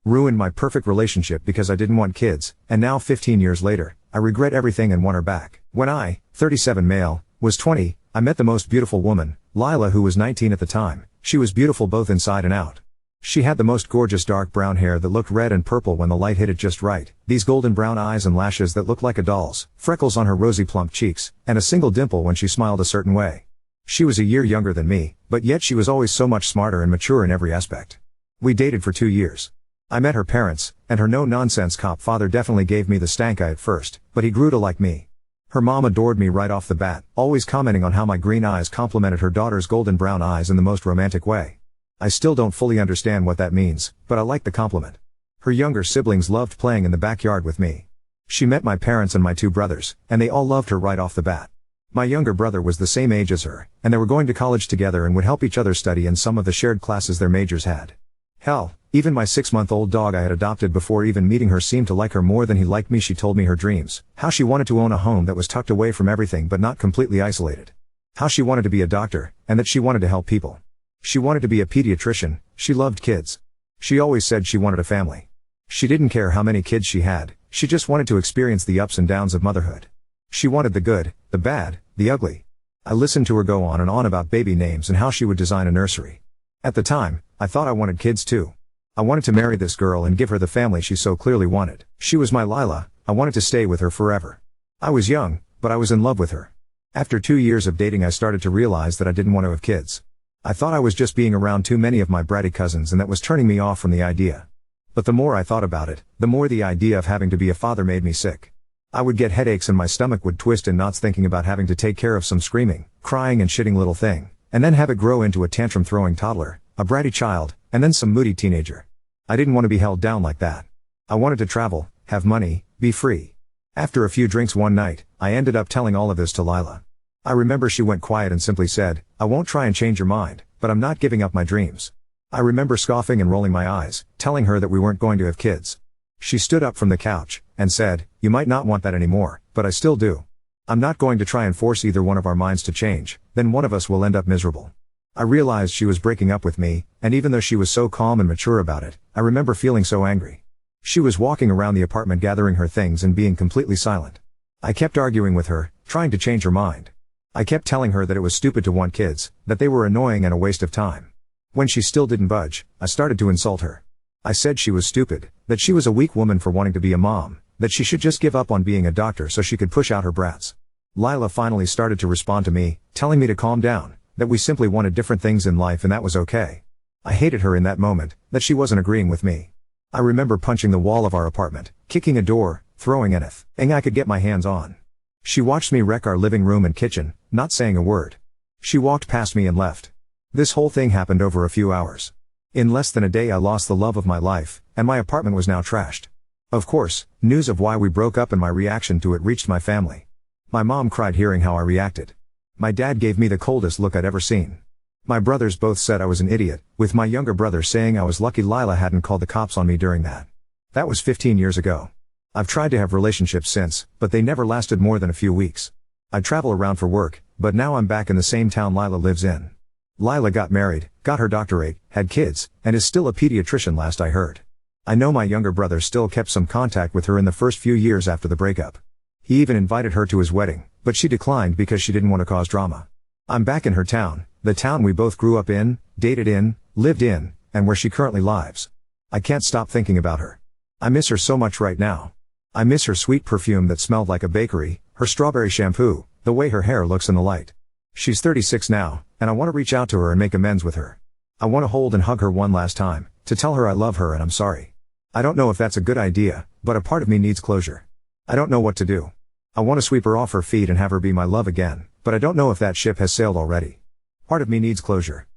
Ruined my perfect relationship because I didn't want kids, and now 15 years later, I regret everything and want her back. When I, 37 male, was 20, I met the most beautiful woman, Lyla, who was 19 at the time. She was beautiful both inside and out. She had the most gorgeous dark brown hair that looked red and purple when the light hit it just right, these golden brown eyes and lashes that looked like a doll's, freckles on her rosy plump cheeks, and a single dimple when she smiled a certain way. She was a year younger than me, but yet she was always so much smarter and mature in every aspect. We dated for 2 years. I met her parents, and her no-nonsense cop father definitely gave me the stank eye at first, but he grew to like me. Her mom adored me right off the bat, always commenting on how my green eyes complemented her daughter's golden brown eyes in the most romantic way. I still don't fully understand what that means, but I like the compliment. Her younger siblings loved playing in the backyard with me. She met my parents and my 2 brothers, and they all loved her right off the bat. My younger brother was the same age as her, and they were going to college together and would help each other study in some of the shared classes their majors had. Hell, even my 6-month-old dog I had adopted before even meeting her seemed to like her more than he liked me. She told me her dreams, how she wanted to own a home that was tucked away from everything but not completely isolated. How she wanted to be a doctor, and that she wanted to help people. She wanted to be a pediatrician. She loved kids. She always said she wanted a family. She didn't care how many kids she had, she just wanted to experience the ups and downs of motherhood. She wanted the good, the bad, the ugly. I listened to her go on and on about baby names and how she would design a nursery. At the time, I thought I wanted kids too. I wanted to marry this girl and give her the family she so clearly wanted. She was my Lyla, I wanted to stay with her forever. I was young, but I was in love with her. After 2 years of dating I started to realize that I didn't want to have kids. I thought I was just being around too many of my bratty cousins and that was turning me off from the idea. But the more I thought about it, the more the idea of having to be a father made me sick. I would get headaches and my stomach would twist in knots thinking about having to take care of some screaming, crying and shitting little thing, and then have it grow into a tantrum-throwing toddler, a bratty child, and then some moody teenager. I didn't want to be held down like that. I wanted to travel, have money, be free. After a few drinks one night, I ended up telling all of this to Lyla. I remember she went quiet and simply said, "I won't try and change your mind, but I'm not giving up my dreams." I remember scoffing and rolling my eyes, telling her that we weren't going to have kids. She stood up from the couch, and said, "You might not want that anymore, but I still do. I'm not going to try and force either one of our minds to change, then one of us will end up miserable." I realized she was breaking up with me, and even though she was so calm and mature about it, I remember feeling so angry. She was walking around the apartment gathering her things and being completely silent. I kept arguing with her, trying to change her mind. I kept telling her that it was stupid to want kids, that they were annoying and a waste of time. When she still didn't budge, I started to insult her. I said she was stupid, that she was a weak woman for wanting to be a mom, that she should just give up on being a doctor so she could push out her brats. Lyla finally started to respond to me, telling me to calm down, that we simply wanted different things in life and that was okay. I hated her in that moment, that she wasn't agreeing with me. I remember punching the wall of our apartment, kicking a door, throwing anything I could get my hands on. She watched me wreck our living room and kitchen, not saying a word. She walked past me and left. This whole thing happened over a few hours. In less than a day I lost the love of my life, and my apartment was now trashed. Of course, news of why we broke up and my reaction to it reached my family. My mom cried hearing how I reacted. My dad gave me the coldest look I'd ever seen. My brothers both said I was an idiot, with my younger brother saying I was lucky Lyla hadn't called the cops on me during that. That was 15 years ago. I've tried to have relationships since, but they never lasted more than a few weeks. I travel around for work, but now I'm back in the same town Lyla lives in. Lyla got married, got her doctorate, had kids, and is still a pediatrician last I heard. I know my younger brother still kept some contact with her in the first few years after the breakup. He even invited her to his wedding, but she declined because she didn't want to cause drama. I'm back in her town, the town we both grew up in, dated in, lived in, and where she currently lives. I can't stop thinking about her. I miss her so much right now. I miss her sweet perfume that smelled like a bakery, her strawberry shampoo, the way her hair looks in the light. She's 36 now, and I want to reach out to her and make amends with her. I want to hold and hug her one last time, to tell her I love her and I'm sorry. I don't know if that's a good idea, but a part of me needs closure. I don't know what to do. I want to sweep her off her feet and have her be my love again, but I don't know if that ship has sailed already. Part of me needs closure.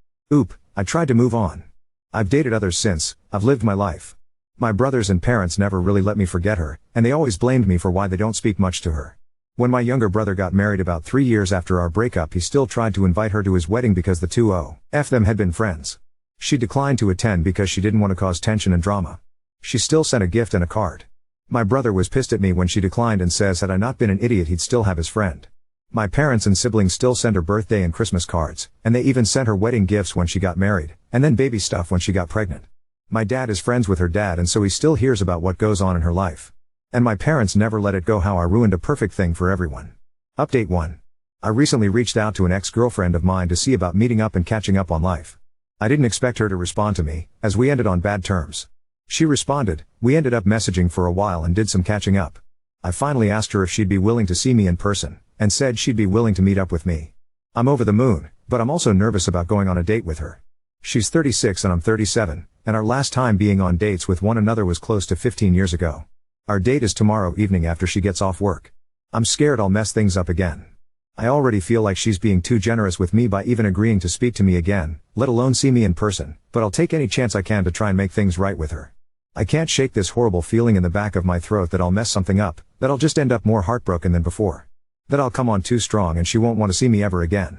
I tried to move on. I've dated others since, I've lived my life. My brothers and parents never really let me forget her, and they always blamed me for why they don't speak much to her. When my younger brother got married about 3 years after our breakup, he still tried to invite her to his wedding because the two of them had been friends. She declined to attend because she didn't want to cause tension and drama. She still sent a gift and a card. My brother was pissed at me when she declined and says had I not been an idiot he'd still have his friend. My parents and siblings still send her birthday and Christmas cards, and they even sent her wedding gifts when she got married, and then baby stuff when she got pregnant. My dad is friends with her dad, and so he still hears about what goes on in her life. And my parents never let it go how I ruined a perfect thing for everyone. Update 1. I recently reached out to an ex-girlfriend of mine to see about meeting up and catching up on life. I didn't expect her to respond to me, as we ended on bad terms. She responded, we ended up messaging for a while and did some catching up. I finally asked her if she'd be willing to see me in person, and said she'd be willing to meet up with me. I'm over the moon, but I'm also nervous about going on a date with her. She's 36 and I'm 37, and our last time being on dates with one another was close to 15 years ago. Our date is tomorrow evening after she gets off work. I'm scared I'll mess things up again. I already feel like she's being too generous with me by even agreeing to speak to me again, let alone see me in person, but I'll take any chance I can to try and make things right with her. I can't shake this horrible feeling in the back of my throat that I'll mess something up, that I'll just end up more heartbroken than before. That I'll come on too strong and she won't want to see me ever again.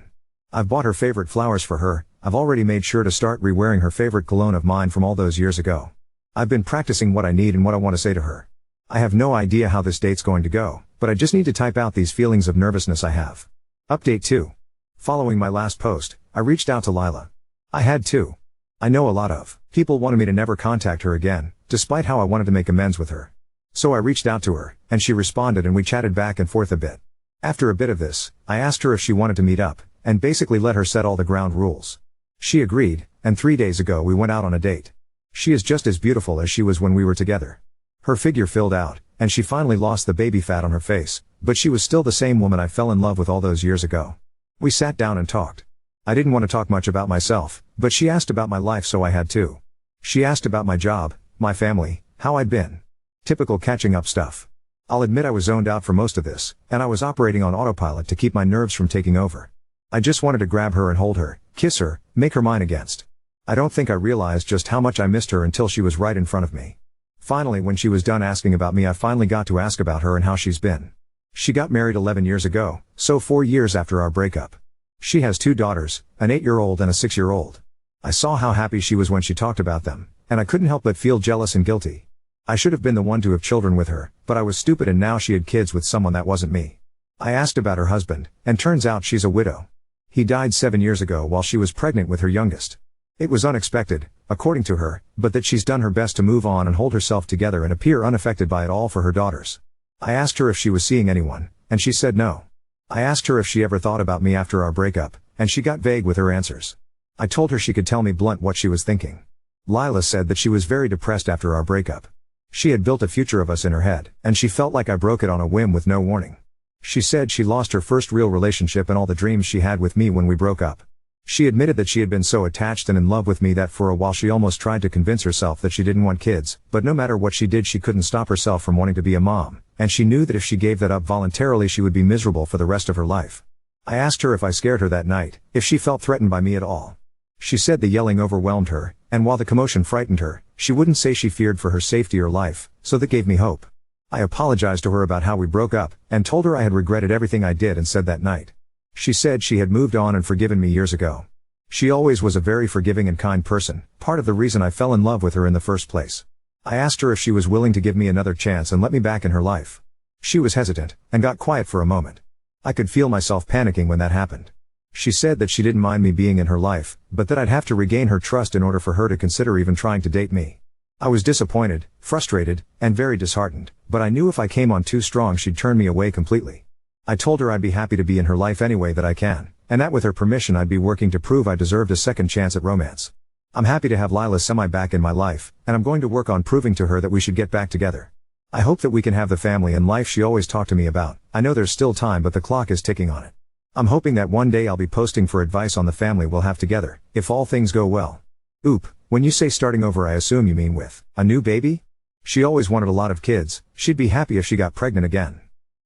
I've bought her favorite flowers for her, I've already made sure to start re-wearing her favorite cologne of mine from all those years ago. I've been practicing what I need and what I want to say to her. I have no idea how this date's going to go, but I just need to type out these feelings of nervousness I have. Update 2. Following my last post, I reached out to Lyla. I had to. I know a lot of people wanted me to never contact her again, despite how I wanted to make amends with her. So I reached out to her, and she responded and we chatted back and forth a bit. After a bit of this, I asked her if she wanted to meet up, and basically let her set all the ground rules. She agreed, and 3 days ago we went out on a date. She is just as beautiful as she was when we were together. Her figure filled out, and she finally lost the baby fat on her face, but she was still the same woman I fell in love with all those years ago. We sat down and talked. I didn't want to talk much about myself, but she asked about my life so I had to. She asked about my job, my family, how I'd been. Typical catching up stuff. I'll admit I was zoned out for most of this, and I was operating on autopilot to keep my nerves from taking over. I just wanted to grab her and hold her, kiss her, make her mine against. I don't think I realized just how much I missed her until she was right in front of me. Finally, when she was done asking about me, I finally got to ask about her and how she's been. She got married 11 years ago, so 4 years after our breakup. She has 2 daughters, an 8-year-old and a 6-year-old. I saw how happy she was when she talked about them, and I couldn't help but feel jealous and guilty. I should have been the one to have children with her, but I was stupid and now she had kids with someone that wasn't me. I asked about her husband, and turns out she's a widow. He died 7 years ago while she was pregnant with her youngest. It was unexpected, according to her, but that she's done her best to move on and hold herself together and appear unaffected by it all for her daughters. I asked her if she was seeing anyone, and she said no. I asked her if she ever thought about me after our breakup, and she got vague with her answers. I told her she could tell me blunt what she was thinking. Lyla said that she was very depressed after our breakup. She had built a future of us in her head, and she felt like I broke it on a whim with no warning. She said she lost her first real relationship and all the dreams she had with me when we broke up. She admitted that she had been so attached and in love with me that for a while she almost tried to convince herself that she didn't want kids, but no matter what she did she couldn't stop herself from wanting to be a mom, and she knew that if she gave that up voluntarily she would be miserable for the rest of her life. I asked her if I scared her that night, if she felt threatened by me at all. She said the yelling overwhelmed her, and while the commotion frightened her, she wouldn't say she feared for her safety or life, so that gave me hope. I apologized to her about how we broke up, and told her I had regretted everything I did and said that night. She said she had moved on and forgiven me years ago. She always was a very forgiving and kind person, part of the reason I fell in love with her in the first place. I asked her if she was willing to give me another chance and let me back in her life. She was hesitant, and got quiet for a moment. I could feel myself panicking when that happened. She said that she didn't mind me being in her life, but that I'd have to regain her trust in order for her to consider even trying to date me. I was disappointed, frustrated, and very disheartened, but I knew if I came on too strong she'd turn me away completely. I told her I'd be happy to be in her life any way that I can, and that with her permission I'd be working to prove I deserved a second chance at romance. I'm happy to have Lyla back in my life, and I'm going to work on proving to her that we should get back together. I hope that we can have the family and life she always talked to me about. I know there's still time, but the clock is ticking on it. I'm hoping that one day I'll be posting for advice on the family we'll have together, if all things go well. Oop, when you say starting over I assume you mean with a new baby? She always wanted a lot of kids, she'd be happy if she got pregnant again.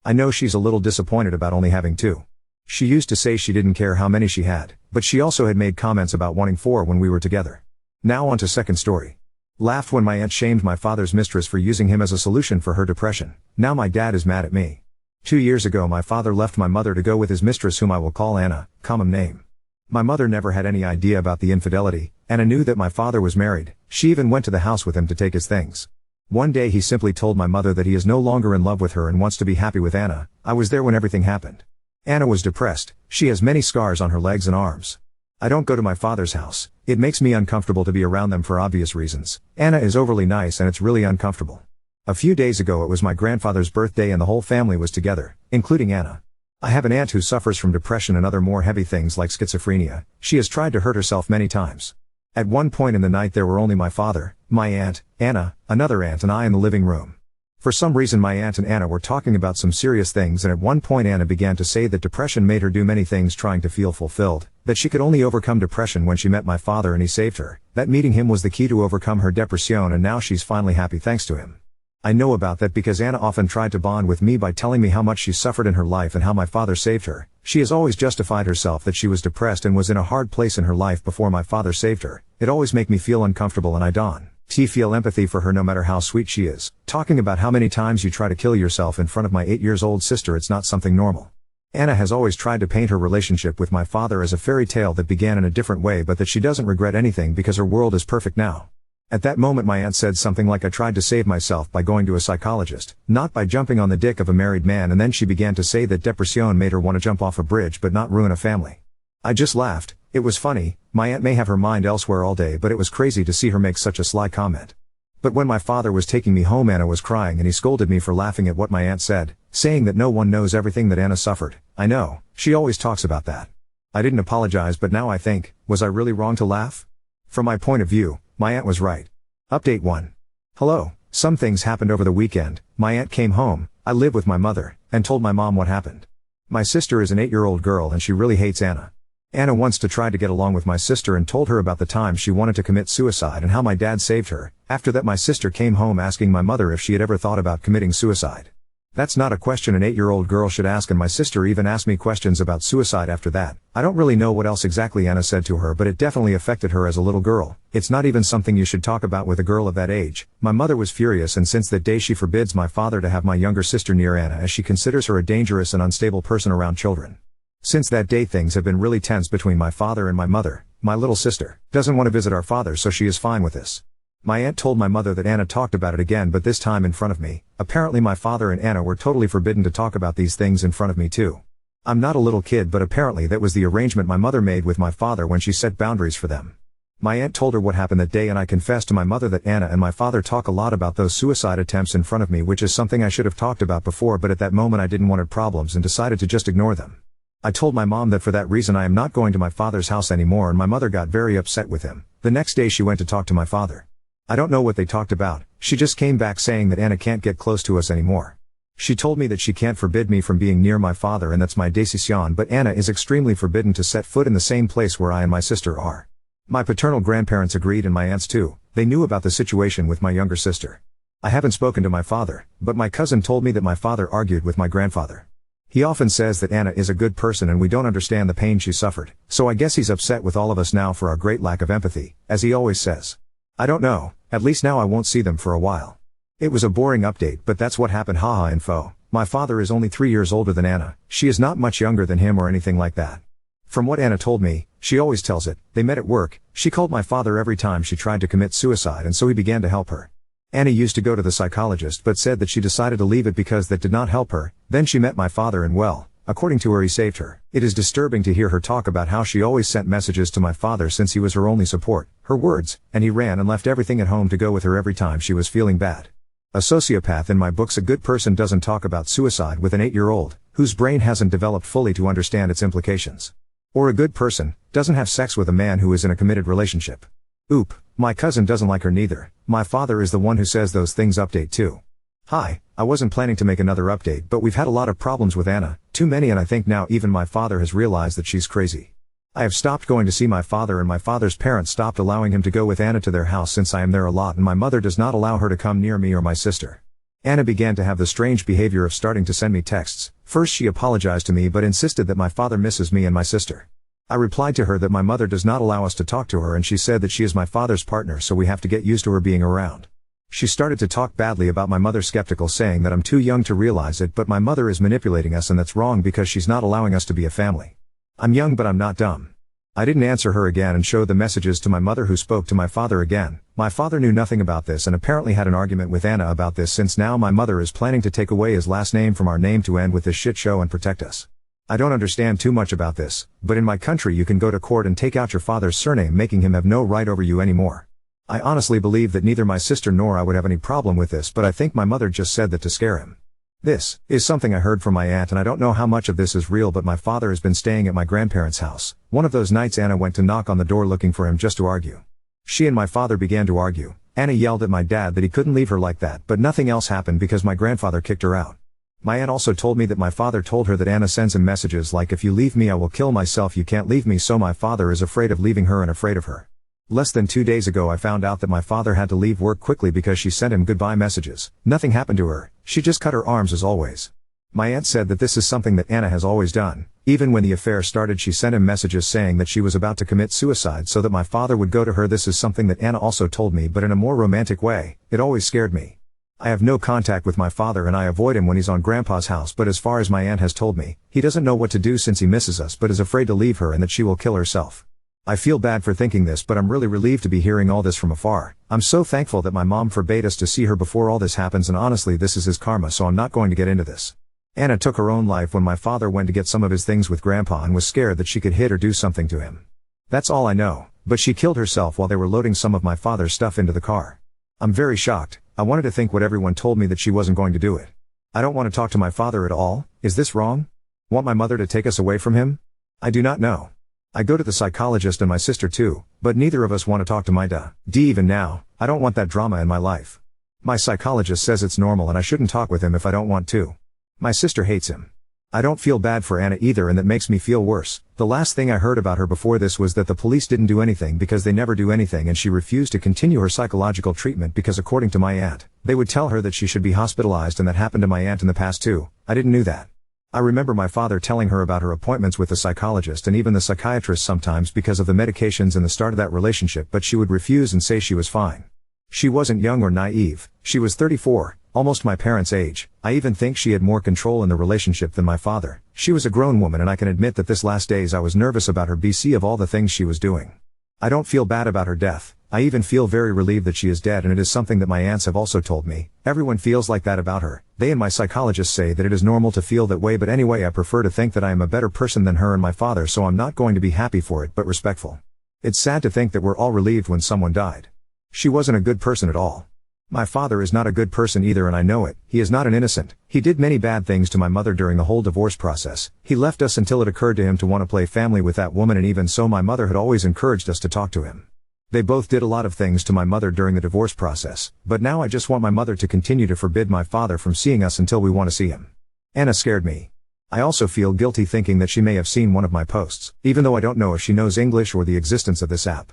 I know she's a little disappointed about only having 2. She used to say she didn't care how many she had, but she also had made comments about wanting 4 when we were together. Now on to second story. Laughed when my aunt shamed my father's mistress for using him as a solution for her depression. Now my dad is mad at me. 2 years ago my father left my mother to go with his mistress, whom I will call Anna, common name. My mother never had any idea about the infidelity. Anna knew that my father was married. She even went to the house with him to take his things. One day he simply told my mother that he is no longer in love with her and wants to be happy with Anna. I was there when everything happened. Anna was depressed. She has many scars on her legs and arms. I don't go to my father's house. It makes me uncomfortable to be around them for obvious reasons. Anna is overly nice and it's really uncomfortable. A few days ago it was my grandfather's birthday and the whole family was together, including Anna. I have an aunt who suffers from depression and other more heavy things like schizophrenia. She has tried to hurt herself many times. At one point in the night there were only my father, my aunt, Anna, another aunt and I in the living room. For some reason my aunt and Anna were talking about some serious things, and at one point Anna began to say that depression made her do many things trying to feel fulfilled, that she could only overcome depression when she met my father and he saved her, that meeting him was the key to overcome her depression and now she's finally happy thanks to him. I know about that because Anna often tried to bond with me by telling me how much she suffered in her life and how my father saved her. She has always justified herself that she was depressed and was in a hard place in her life before my father saved her. It always makes me feel uncomfortable and I don't feel empathy for her no matter how sweet she is. Talking about how many times you try to kill yourself in front of my 8-year-old sister, it's not something normal. Anna has always tried to paint her relationship with my father as a fairy tale that began in a different way, but that she doesn't regret anything because her world is perfect now. At that moment my aunt said something like, I tried to save myself by going to a psychologist, not by jumping on the dick of a married man, and then she began to say that depression made her want to jump off a bridge but not ruin a family. I just laughed. It was funny. My aunt may have her mind elsewhere all day, but it was crazy to see her make such a sly comment. But when my father was taking me home Anna was crying and he scolded me for laughing at what my aunt said, saying that no one knows everything that Anna suffered. I know, she always talks about that. I didn't apologize, but now I think, was I really wrong to laugh? From my point of view, my aunt was right. Update 1. Hello, some things happened over the weekend. My aunt came home, I live with my mother, and told my mom what happened. My sister is an 8-year-old girl and she really hates Anna. Anna wants to try to get along with my sister and told her about the time she wanted to commit suicide and how my dad saved her. After that my sister came home asking my mother if she had ever thought about committing suicide. That's not a question an 8-year-old girl should ask, and my sister even asked me questions about suicide after that. I don't really know what else exactly Anna said to her, but it definitely affected her as a little girl. It's not even something you should talk about with a girl of that age. My mother was furious, and since that day she forbids my father to have my younger sister near Anna as she considers her a dangerous and unstable person around children. Since that day things have been really tense between my father and my mother. My little sister doesn't want to visit our father, so she is fine with this. My aunt told my mother that Anna talked about it again, but this time in front of me. Apparently my father and Anna were totally forbidden to talk about these things in front of me too. I'm not a little kid, but apparently that was the arrangement my mother made with my father when she set boundaries for them. My aunt told her what happened that day, and I confessed to my mother that Anna and my father talk a lot about those suicide attempts in front of me, which is something I should have talked about before, but at that moment I didn't want problems and decided to just ignore them. I told my mom that for that reason I am not going to my father's house anymore, and my mother got very upset with him. The next day she went to talk to my father. I don't know what they talked about. She just came back saying that Anna can't get close to us anymore. She told me that she can't forbid me from being near my father and that's my decision, but Anna is extremely forbidden to set foot in the same place where I and my sister are. My paternal grandparents agreed, and my aunts too. They knew about the situation with my younger sister. I haven't spoken to my father, but my cousin told me that my father argued with my grandfather. He often says that Anna is a good person and we don't understand the pain she suffered, so I guess he's upset with all of us now for our great lack of empathy, as he always says. I don't know, at least now I won't see them for a while. It was a boring update, but that's what happened. Haha info. My father is only 3 years older than Anna. She is not much younger than him or anything like that. From what Anna told me, she always tells it, they met at work. She called my father every time she tried to commit suicide, and so he began to help her. Anna used to go to the psychologist but said that she decided to leave it because that did not help her. Then she met my father and well, according to her, he saved her. It is disturbing to hear her talk about how she always sent messages to my father since he was her only support. Her words, and he ran and left everything at home to go with her every time she was feeling bad. A sociopath in my books. A good person doesn't talk about suicide with an 8-year-old, whose brain hasn't developed fully to understand its implications. Or a good person doesn't have sex with a man who is in a committed relationship. Oop, my cousin doesn't like her neither. My father is the one who says those things. Update 2. Hi, I wasn't planning to make another update, but we've had a lot of problems with Anna, too many, and I think now even my father has realized that she's crazy. I have stopped going to see my father, and my father's parents stopped allowing him to go with Anna to their house since I am there a lot, and my mother does not allow her to come near me or my sister. Anna began to have the strange behavior of starting to send me texts. First she apologized to me but insisted that my father misses me and my sister. I replied to her that my mother does not allow us to talk to her, and she said that she is my father's partner, so we have to get used to her being around. She started to talk badly about my mother, skeptical, saying that I'm too young to realize it, but my mother is manipulating us and that's wrong because she's not allowing us to be a family. I'm young but I'm not dumb. I didn't answer her again and showed the messages to my mother, who spoke to my father again. My father knew nothing about this and apparently had an argument with Anna about this, since now my mother is planning to take away his last name from our name to end with this shit show and protect us. I don't understand too much about this, but in my country you can go to court and take out your father's surname, making him have no right over you anymore. I honestly believe that neither my sister nor I would have any problem with this, but I think my mother just said that to scare him. This is something I heard from my aunt, and I don't know how much of this is real, but my father has been staying at my grandparents' house. One of those nights Anna went to knock on the door looking for him just to argue. She and my father began to argue. Anna yelled at my dad that he couldn't leave her like that, but nothing else happened because my grandfather kicked her out. My aunt also told me that my father told her that Anna sends him messages like, "If you leave me I will kill myself, you can't leave me," so my father is afraid of leaving her and afraid of her. Less than 2 days ago I found out that my father had to leave work quickly because she sent him goodbye messages. Nothing happened to her, she just cut her arms as always. My aunt said that this is something that Anna has always done. Even when the affair started she sent him messages saying that she was about to commit suicide so that my father would go to her. This is something that Anna also told me, but in a more romantic way. It always scared me. I have no contact with my father and I avoid him when he's on Grandpa's house, but as far as my aunt has told me, he doesn't know what to do since he misses us but is afraid to leave her and that she will kill herself. I feel bad for thinking this, but I'm really relieved to be hearing all this from afar. I'm so thankful that my mom forbade us to see her before all this happens, and honestly this is his karma, so I'm not going to get into this. Anna took her own life when my father went to get some of his things with Grandpa and was scared that she could hit or do something to him. That's all I know, but she killed herself while they were loading some of my father's stuff into the car. I'm very shocked. I wanted to think what everyone told me, that she wasn't going to do it. I don't want to talk to my father at all. Is this wrong? Want my mother to take us away from him? I do not know. I go to the psychologist and my sister too, but neither of us want to talk to my dad. Even now, I don't want that drama in my life. My psychologist says it's normal and I shouldn't talk with him if I don't want to. My sister hates him. I don't feel bad for Anna either, and that makes me feel worse. The last thing I heard about her before this was that the police didn't do anything because they never do anything, and she refused to continue her psychological treatment because, according to my aunt, they would tell her that she should be hospitalized, and that happened to my aunt in the past too. I didn't know that. I remember my father telling her about her appointments with the psychologist and even the psychiatrist sometimes because of the medications and the start of that relationship, but she would refuse and say she was fine. She wasn't young or naive. She was 34, almost my parents' age. I even think she had more control in the relationship than my father. She was a grown woman, and I can admit that this last days I was nervous about her BC of all the things she was doing. I don't feel bad about her death. I even feel very relieved that she is dead, and it is something that my aunts have also told me. Everyone feels like that about her. They and my psychologist say that it is normal to feel that way, but anyway, I prefer to think that I am a better person than her and my father, so I'm not going to be happy for it but respectful. It's sad to think that we're all relieved when someone died. She wasn't a good person at all. My father is not a good person either, and I know it. He is not an innocent. He did many bad things to my mother during the whole divorce process. He left us until it occurred to him to want to play family with that woman, and even so my mother had always encouraged us to talk to him. They both did a lot of things to my mother during the divorce process, but now I just want my mother to continue to forbid my father from seeing us until we want to see him. Anna scared me. I also feel guilty thinking that she may have seen one of my posts, even though I don't know if she knows English or the existence of this app.